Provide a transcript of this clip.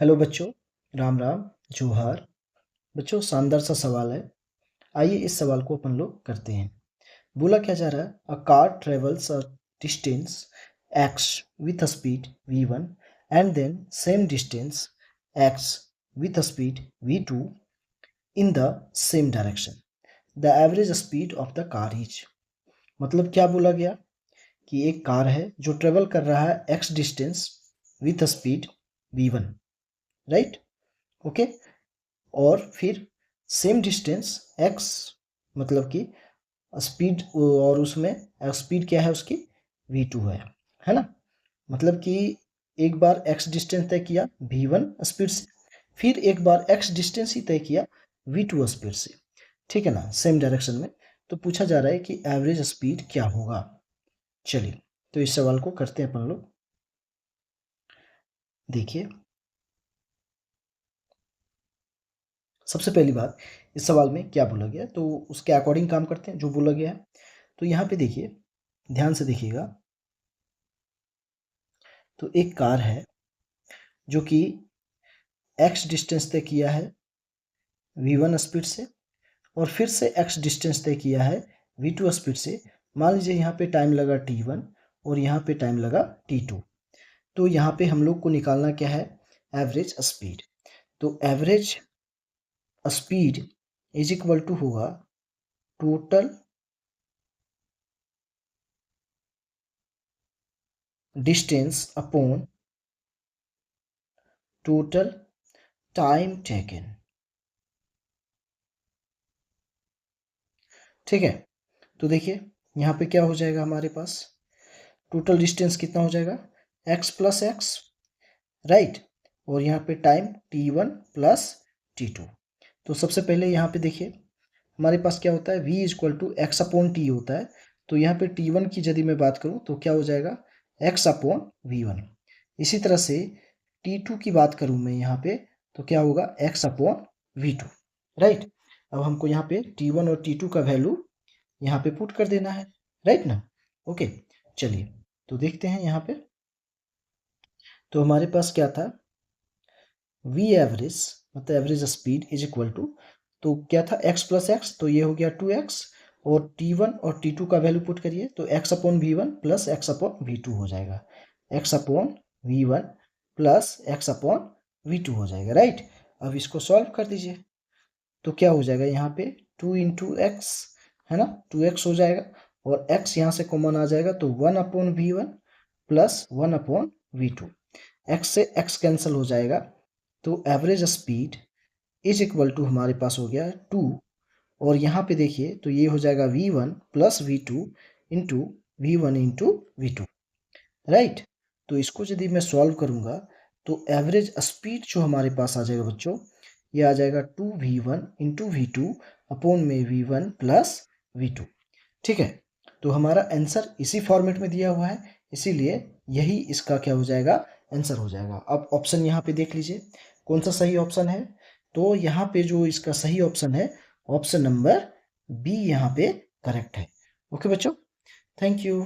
Hello बच्चों, राम राम, जोहार। बच्चों, शानदार सा सवाल है। आइए इस सवाल को अपन लोग करते हैं। बोला क्या जा रहा है, a car travels a distance x with a speed v1 and then same distance x with a speed v2 in the same direction. The average speed of the car is। मतलब क्या बोला गया कि एक कार है जो travel कर रहा है x distance with speed v1, right? Okay. और फिर सेम डिस्टेंस x, मतलब कि स्पीड, और उसमें स्पीड क्या है उसकी v2 है ना। मतलब कि एक बार x डिस्टेंस तय किया v1 स्पीड से, फिर एक बार x डिस्टेंस ही तय किया v2 स्पीड से, ठीक है ना, सेम डायरेक्शन में। तो पूछा जा रहा है कि एवरेज स्पीड क्या होगा। चलिए तो इस सवाल को करते हैं अपन लोग। देखिए, सबसे पहली बात, इस सवाल में क्या बोला गया तो उसके अकॉर्डिंग काम करते हैं जो बोला गया है। तो यहाँ पे देखिए, ध्यान से देखिएगा। तो एक कार है जो कि x डिस्टेंस तय किया है v1 स्पीड से, और फिर से x डिस्टेंस तय किया है v2 स्पीड से। मान लीजिए यहाँ पे टाइम लगा t1 और यहाँ पे टाइम लगा t2। तो यहाँ पे हम लोग को निकालना क्या है, एवरेज स्पीड। तो average speed is equal to होगा total distance upon total time taken. ठीक है, तो देखिए यहाँ पे क्या हो जाएगा, हमारे पास टोटल डिस्टेंस कितना हो जाएगा, x प्लस एक्स, राइट। और यहाँ पे टाइम t1 प्लस t2। तो सबसे पहले यहाँ पे देखिए हमारे पास क्या होता है, v equal to x upon t होता है। तो यहाँ पे t1 की यदि मैं बात करूँ तो क्या हो जाएगा, x अपॉन v1। इसी तरह से t2 की बात करूँ मैं यहाँ पे तो क्या होगा, x अपॉन v2, राइट। अब हमको यहाँ पे t1 और t2 का वैल्यू यहाँ पे पुट कर देना है, राइट ना। ओके, चलिए तो देखते हैं यहाँ पे। तो हमारे पास क्या था, v एवरेज मतलब average speed is equal to, तो क्या था x प्लस एक्स, तो ये हो गया 2x, और t1 और t2 का वैल्यू पुट करिए तो x upon v1 plus x upon v2 हो जाएगा। x upon v1 plus x upon v2 हो जाएगा, राइट। अब इसको सॉल्व कर दीजिए तो क्या हो जाएगा, यहाँ पे 2 इंटू एक्स है ना, 2x हो जाएगा, और x यहाँ से कॉमन आ जाएगा तो 1 upon v1 plus 1 upon v2। x से x कैंसिल हो जाएगा, तो average speed is equal to हमारे पास हो गया 2, और यहाँ पे देखिए तो ये हो जाएगा v1 plus v2 into v1 into v2, right. तो इसको यदि मैं सॉल्व करूँगा तो एवरेज स्पीड जो हमारे पास आ जाएगा बच्चों, ये आ जाएगा 2v1 इंटू v2 अपॉन में v1 प्लस v2। ठीक है, तो हमारा आंसर इसी फॉर्मेट में दिया हुआ है, इसीलिए यही इसका क्या हो जाएगा, आंसर हो जाएगा। अब ऑप्शन यहाँ पे देख लीजिए कौन सा सही ऑप्शन है। तो यहाँ पे जो इसका सही ऑप्शन है, ऑप्शन नंबर बी यहाँ पे करेक्ट है। ओके बच्चों, थैंक यू।